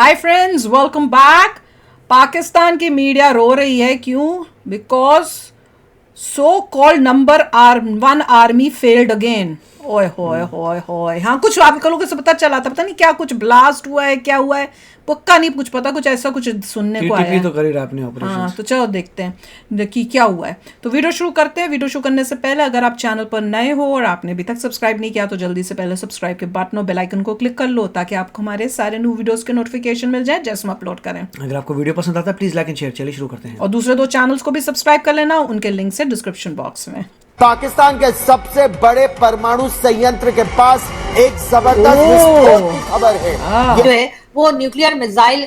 Hi friends, welcome back. Pakistan की media रो रही है, क्यों? Because so called number 1 army failed again. ओए होए होए होए। हाँ, कुछ आप लोगों से पता चला था, पता नहीं क्या कुछ ब्लास्ट हुआ है, क्या हुआ है, पक्का नहीं कुछ पता, कुछ ऐसा कुछ सुनने को आया टीटीपी है। तो कर ही रहा अपने हाँ, ऑपरेशन। तो चलो देखते हैं कि क्या हुआ है। तो वीडियो शुरू करते हैं। वीडियो शुरू करने से पहले अगर आप चैनल पर नए हो और आपने अभी तक सब्सक्राइब नहीं किया तो जल्दी से पहले सब्सक्राइब के बटन और बेल आइकन को क्लिक कर लो ताकि आपको हमारे सारे न्यू वीडियोस के नोटिफिकेशन मिल जाए जैसे हम अपलोड करें। अगर आपको वीडियो पसंद आता है प्लीज लाइक एंड शेयर। चलिए शुरू करते हैं। और दूसरे 2 चैनल्स को भी सब्सक्राइब कर लेना, उनके लिंक से डिस्क्रिप्शन बॉक्स में। पाकिस्तान के सबसे बड़े परमाणु संयंत्र के पास एक जबरदस्त विस्फोट की खबर है। जो है वो न्यूक्लियर मिसाइल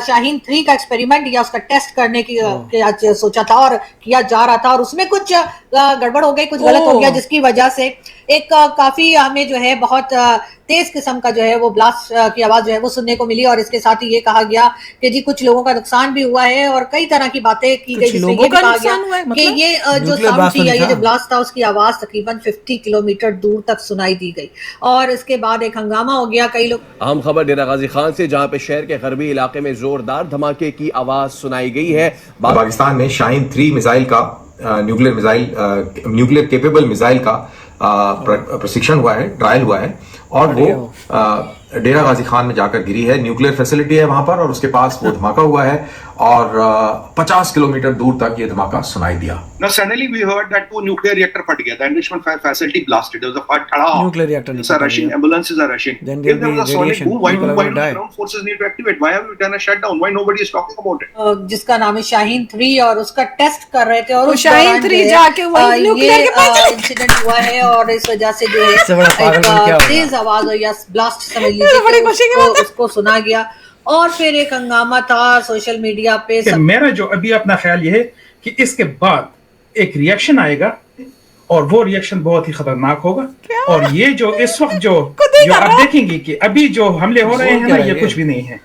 शाहीन 3 का एक्सपेरिमेंट या उसका टेस्ट करने की आज सोचा था और किया जा रहा था, और उसमें कुछ गड़बड़ हो गई, कुछ गलत हो गया, जिसकी वजह से एक काफी हमें जो है बहुत तेज किस्म का जो है वो ब्लास्ट की आवाज जो है वो सुनने को मिली। और इसके साथ ही ये कहा गया कि जी कुछ लोगों का नुकसान भी हुआ है और कई तरह की बातें की गई, जिसमें ये भी कहा गया कि ये जो साउंड थी या ये जो ब्लास्ट था उसकी आवाज तकरीबन 50 किलोमीटर दूर तक सुनाई दी गई। और इसके बाद एक हंगामा हो गया। कई लोग अहम खबर डेरा गाजी खान से, जहां पे शहर के गरबी इलाके में जोरदार धमाके की आवाज सुनाई गई है। पाकिस्तान में शाहीन 3 मिसाइल का न्यूक्लियर केपेबल मिसाइल का प्रशिक्षण हुआ है, ट्रायल हुआ है, और वो डेरा गाजी खान में जाकर गिरी है। न्यूक्लियर फैसिलिटी है वहां पर और उसके पास वो धमाका हुआ है और 50 किलोमीटर दूर तक ये धमाका सुनाई दिया। Now suddenly we heard that वो nuclear reactor फट गया, the enrichment facility blasted. There was a fire, Nuclear reactor are rushing, ambulances are rushing. Then If there'll there be was a solid radiation. boom, why People are do gonna die. ground forces need to activate? Why have we done a shutdown? Why nobody is talking about it? जिसका नाम है शाहीन 3 और उसका test कर रहे थे, और तो उस शाहीन दौरान 3 जो है, जाके वही न्यूक्लियर के पास चले इंसिडेंट हुआ है और इस वजह से जो है इससे बड़ा पागलपन क्या होगा? तेज आवाज हो या ब्लास्ट समझ बड़ी लीजिए खुशी की कि बात है। उसको सुना गया। और फिर एक हंगामा था सोशल मीडिया पे। कि मेरा जो अभी अपना ख्याल यह है कि इसके बाद एक रिएक्शन आएगा और वो रिएक्शन बहुत ही खतरनाक होगा। और ये जो इस वक्त जो आप देखेंगे कि अभी जो हमले हो रहे हैं ना, ये कुछ भी नहीं है।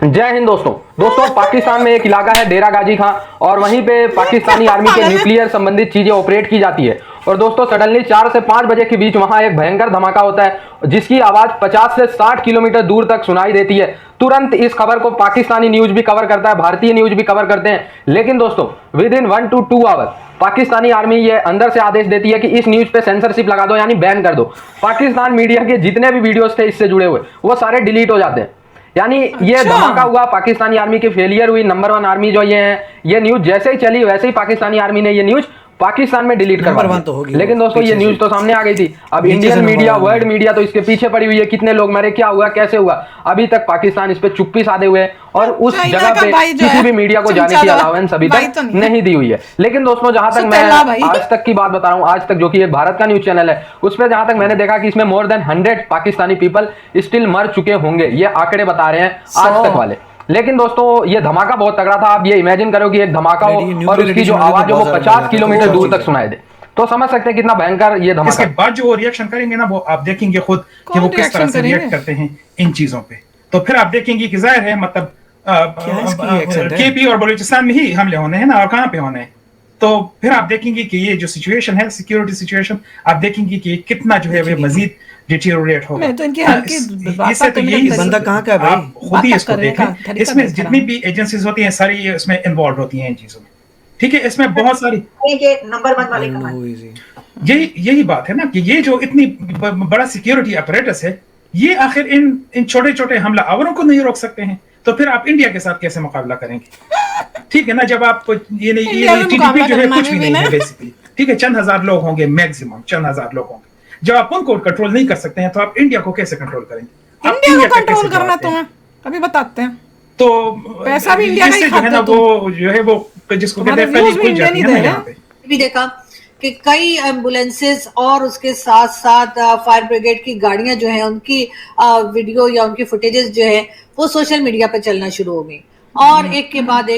जय हिंद दोस्तों पाकिस्तान में एक इलाका है डेरा गाजी खां और वहीं पे पाकिस्तानी आर्मी के न्यूक्लियर संबंधित चीजें ऑपरेट की जाती है। और दोस्तों सडनली 4 से 5 बजे के बीच वहां एक भयंकर धमाका होता है जिसकी आवाज 50 से 60 किलोमीटर दूर तक सुनाई देती है। तुरंत इस खबर को पाकिस्तानी न्यूज भी कवर करता है, भारतीय न्यूज भी कवर करते हैं। लेकिन दोस्तों within 1 to 2 hour Pakistani army ये अंदर से आदेश देती है कि इस न्यूज पे सेंसरशिप लगा दो, यानी बैन कर दो। पाकिस्तान मीडिया के जितने भी वीडियोस थे इससे जुड़े हुए वो सारे डिलीट हो जाते हैं। यानी ये धमाका हुआ, पाकिस्तानी आर्मी की फेलियर हुई, नंबर 1 आर्मी जो ये है, ये न्यूज जैसे ही चली वैसे ही पाकिस्तानी आर्मी ने ये न्यूज पाकिस्तान में डिलीट करवा दी। लेकिन दोस्तों ये न्यूज तो सामने आ गई थी। अब इंडियन मीडिया, वर्ल्ड मीडिया तो इसके पीछे पड़ी हुई है, कितने लोग मरे, क्या हुआ, कैसे हुआ, अभी तक पाकिस्तान इस पे चुप्पी साधे हुए है और उस जगह पे किसी भी मीडिया को जाने की अलाउंस अभी तक नहीं दी हुई है। लेकिन दोस्तों जहां तक मैं आज तक की बात बता रहा हूं, आज तक जो कि एक भारत का न्यूज चैनल है उस पर जहां तक मैंने देखा कि इसमें more than 100 Pakistani people still मर चुके होंगे, ये आंकड़े बता रहे हैं आज तक वाले। लेकिन दोस्तों ये धमाका बहुत तगड़ा था। आप ये इमेजिन करो कि एक धमाका हो और उसकी जो आवाज है वो 50 किलोमीटर दूर तक सुनाई दे, तो समझ सकते हैं कितना भयंकर ये धमाका। इसके बाद जो रिएक्शन करेंगे ना, वो आप देखेंगे खुद कि वो किस तरह से रिएक्ट करते हैं इन चीजों पे। तो फिर आप देखेंगे कि जाहिर है मतलब केपी और बलूचिस्तान में ही हमले होने हैं ना, और कहाँ पे होने हैं। तो फिर आप देखेंगे कि ये जो सिचुएशन है, सिक्योरिटी सिचुएशन, आप देखेंगे कि कितना जो है वो मजीद डिटेरियोरेट होगा। मैं तो इनकी हल्की इससे तो यही बंदा कहाँ का है भाई, आप खुद ही इसको देखें। इसमें जितनी भी एजेंसीज होती हैं सारी इसमें इन्वॉल्व होती हैं इन चीजों में, ठीक है। इसमें बहुत सारी नंबर 1 वाले यही बात है ना कि ये जो इतनी बड़ा सिक्योरिटी अपरेटस है, ये आखिर इन छोटे छोटे हमला आवरों को नहीं रोक सकते हैं, तो फिर आप इंडिया के साथ कैसे मुकाबला करेंगे? ठीक है ना, जब आप ये टीडीपी जो है कुछ भी नहीं है बेसिकली, ठीक है, चंद हजार लोग होंगे, मैक्सिमम चंद हजार लोग होंगे। जब आप उनको कंट्रोल नहीं कर सकते हैं तो आप इंडिया को कैसे कंट्रोल करेंगे? इंडिया को कंट्रोल करना तो है, अभी बताते हैं। तो पैसा भी इंडिया का ही जो है ना, वो जो है वो जिसको कहते हैं पहली खुल जाती है ना यहाँ पे। भी देखा कि कई एम्बुलेंसेस और उसके साथ साथ फायर ब्रिगेड की गाड़ियां जो है उनकी वीडियो या उनकी फुटेजेस जो है वो सोशल मीडिया पे चलना शुरू हो गई। और एक के बाद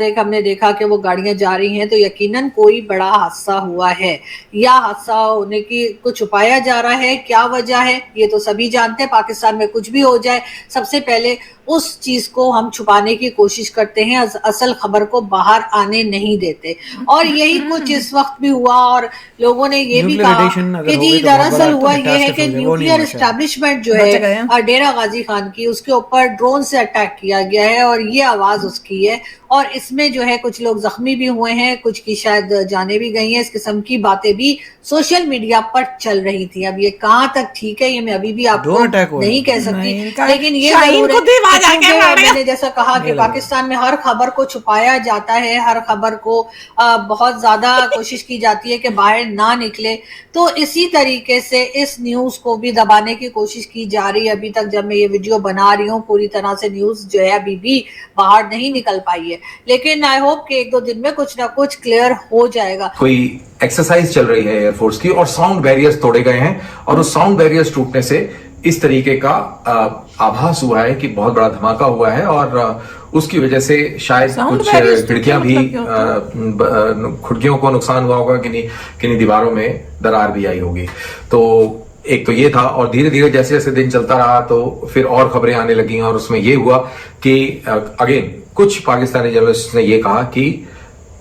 एक हमने देखा कि वो गाड़ियां जा रही हैं, तो यकीनन कोई बड़ा हादसा हुआ है या हादसा होने की कुछ छुपाया जा रहा है। क्या वजह है ये तो सभी जानते हैं। पाकिस्तान में कुछ भी हो जाए सबसे पहले उस चीज को हम छुपाने की कोशिश करते हैं, असल खबर को बाहर आने नहीं देते। और यही कुछ इस वक्त भी हुआ और लोगों ने ये भी कहा कि जी दरअसल हुआ ये है कि न्यूक्लियर एस्टेब्लिशमेंट जो है डेरा गाजी खान की, उसके ऊपर ड्रोन से अटैक किया गया है और ये आवाज उसकी है और इसमें जो है कुछ लोग जख्मी भी हुए हैं, कुछ की शायद जाने भी गई हैं। इस किस्म की बातें भी सोशल मीडिया पर चल रही थी। अब ये कहाँ तक ठीक है ये मैं अभी भी आपको नहीं कह सकती, लेकिन ये जरूर है मैंने जैसा कहा कि पाकिस्तान में हर खबर को छुपाया जाता है, हर खबर को बहुत ज्यादा कोशिश की जाती है कि बाहर ना निकले। तो इसी तरीके से इस न्यूज को भी दबाने की कोशिश की जा रही है। अभी तक जब मैं ये वीडियो बना रही हूँ पूरी तरह से न्यूज जो है अभी भी बाहर नहीं निकल पाई है, लेकिन आई होप कि 1-2 दिन में कुछ ना कुछ क्लियर हो जाएगा। कोई एक्सरसाइज चल रही है एयरफोर्स की और साउंड बैरियर्स तोड़े गए हैं और उस साउंड बैरियर्स टूटने से इस तरीके का आभास हुआ है कि बहुत बड़ा धमाका हुआ है और उसकी वजह से शायद कुछ खिड़कियां भी खिड़कियों को नुकसान हुआ होगा, किन्हीं दीवारों में दरार भी आई होगी। तो एक तो ये था और धीरे धीरे जैसे जैसे दिन चलता रहा तो फिर और खबरें आने लगी और उसमें ये हुआ कि अगेन कुछ पाकिस्तानी जर्नलिस्ट ने ये कहा कि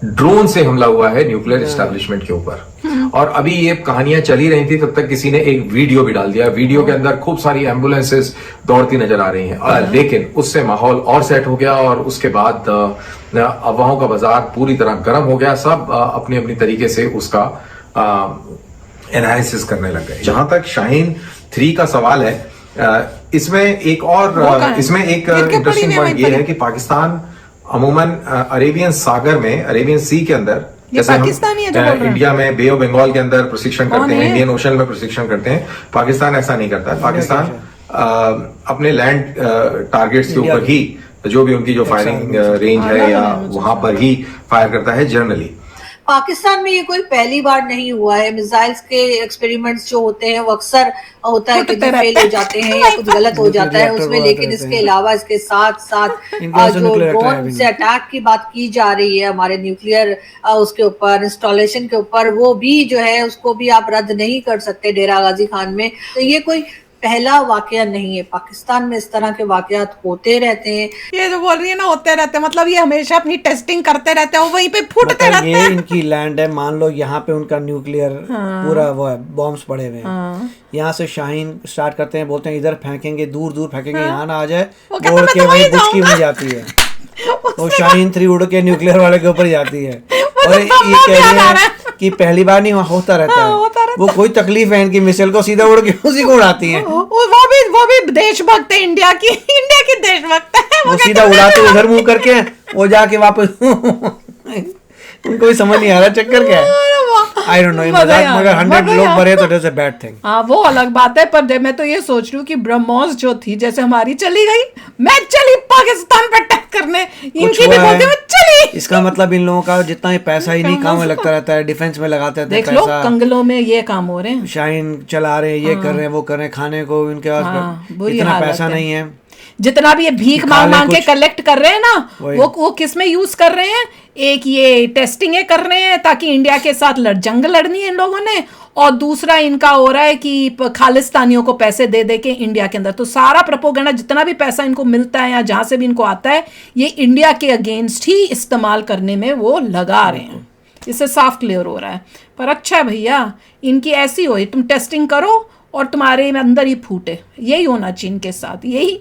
ड्रोन से हमला हुआ है न्यूक्लियर एस्टेब्लिशमेंट के ऊपर। और अभी ये कहानियां चली रही थी तब तक किसी ने एक वीडियो भी डाल दिया। वीडियो के अंदर खूब सारी एम्बुलेंसेस दौड़ती नजर आ रही हैं, लेकिन उससे माहौल और सेट हो गया और उसके बाद अफवाहों का बाजार पूरी तरह गर्म हो गया। सब अपनी अपनी तरीके से उसका एनालिसिस करने लग गए। जहां तक शाहीन 3 का सवाल है, इसमें एक इंटरेस्टिंग पॉइंट ये है कि पाकिस्तान अमूमन अरेबियन सागर में, अरेबियन सी के अंदर, जैसे हम इंडिया में बे ऑफ बंगाल के अंदर प्रशिक्षण करते हैं, इंडियन ओशन में प्रशिक्षण करते हैं, पाकिस्तान ऐसा नहीं करता है। पाकिस्तान अपने लैंड टारगेट्स के ऊपर ही जो भी उनकी जो फायरिंग रेंज है या वहां पर ही फायर करता है जनरली। पाकिस्तान में ये कोई पहली बार नहीं हुआ है। मिसाइल्स के एक्सपेरिमेंट्स जो होते हैं वो अक्सर होता है कि फेल हो जाते हैं या कुछ गलत हो जाता है उसमें, लेकिन इसके अलावा इसके साथ साथ जो ड्रोन से अटैक की बात की जा रही है हमारे न्यूक्लियर उसके ऊपर इंस्टॉलेशन के ऊपर, वो भी जो है उसको भी आप रद्द नहीं कर सकते डेरा गाजी खान में। तो ये कोई पहला वाकया नहीं है, पाकिस्तान में इस तरह के वाकयात होते रहते हैं। ये जो बोल रही है ना होते रहते हैं, मतलब ये हमेशा अपनी टेस्टिंग करते रहते हैं और वहीं पे फूटते रहते हैं। ये इनकी लैंड है, मान लो यहाँ पे उनका न्यूक्लियर पूरा वो है, बॉम्ब्स पड़े हुए हैं। यहाँ से शाहीन स्टार्ट करते हैं, बोलते हैं इधर फेंकेंगे, दूर दूर फेंकेंगे, यहाँ ना आ जाए, बोल के वही बुचकी में जाती है और शाहीन 3 उड़ के न्यूक्लियर वाले के ऊपर जाती है। और ये कह रहे हैं कि पहली बार नहीं, वहाँ होता रहता है। वो कोई तकलीफ है इनकी मिसाइल को सीधा उड़ के उसी को उड़ाती हैं। वो भी देशभक्त है, इंडिया की देशभक्त है। वो सीधा उड़ाते उधर मुंह करके, वो जाके वापस उनको भी समझ नहीं आ रहा चक्कर क्या है। I don't know, मगर 100 लोग मरे तो इट्स अ बैड थिंग। हाँ वो अलग बात है, पर मैं तो ये सोच रही हूँ कि ब्रह्मोस जो थी, जैसे हमारी चली गई, मैं चली पाकिस्तान पे अटैक करने, इनकी भी बोलते मैं चली। इसका मतलब इन लोगों का जितना ही पैसा ही नहीं काम में लगता रहता है, डिफेंस में लगाते रहते हैं पैसा। देख लो कंगलों में ये काम हो रहे हैं, शाहीन चला रहे हैं, ये कर रहे हैं, वो कर रहे हैं, खाने को इनके पास इतना पैसा नहीं है। जितना भी ये भीख मांग के कलेक्ट कर रहे हैं ना, वो किस में यूज कर रहे हैं? एक ये टेस्टिंग कर रहे हैं ताकि इंडिया के साथ जंग लड़नी है इन लोगों ने, और दूसरा इनका हो रहा है कि खालिस्तानियों को पैसे दे दे के इंडिया के अंदर। तो सारा प्रोपोगेंडा जितना भी पैसा इनको मिलता है या जहां से भी इनको आता है, ये इंडिया के अगेंस्ट ही इस्तेमाल करने में वो लगा रहे हैं। इससे साफ क्लियर हो रहा है। पर अच्छा है भैया, इनकी ऐसी हो, तुम टेस्टिंग करो और तुम्हारे अंदर ही फूटे, यही होना चीन के साथ, यही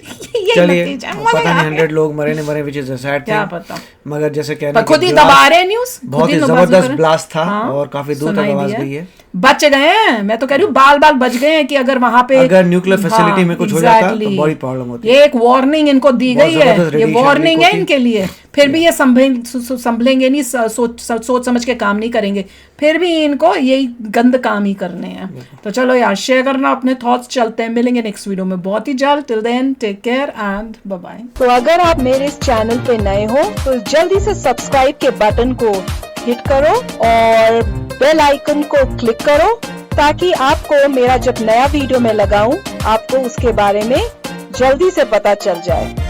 नतीजा है। पता नहीं 100 लोग मरे नहीं मरे, which is a sad thing, क्या पता। मगर जैसे कहने खुद ही दबा रहे हैं न्यूज़, बहुत ही जबरदस्त ब्लास्ट था और काफी दूर तक आवाज गई है। बच गए हैं, मैं तो कह रही हूँ बाल बच गए हैं कि अगर वहां पे अगर न्यूक्लियर फैसिलिटी में कुछ हो जाता तो बड़ी प्रॉब्लम होती। ये एक वार्निंग इनको दी गई है, ये वार्निंग है इनके लिए। फिर भी ये संभलेंगे नहीं, सोच समझ के काम नहीं करेंगे, फिर भी इनको यही गंद काम ही करने हैं। तो चलो यार, शेयर करना अपने थॉट्स। चलते हैं, मिलेंगे नेक्स्ट वीडियो में बहुत ही जल्द। Till then take care and bye bye. तो अगर आप मेरे इस चैनल पे नए हो तो जल्दी से सब्सक्राइब के बटन को हिट करो और बेल आइकन को क्लिक करो, ताकि आपको मेरा जब नया वीडियो मैं लगाऊं आपको उसके बारे में जल्दी से पता चल जाए।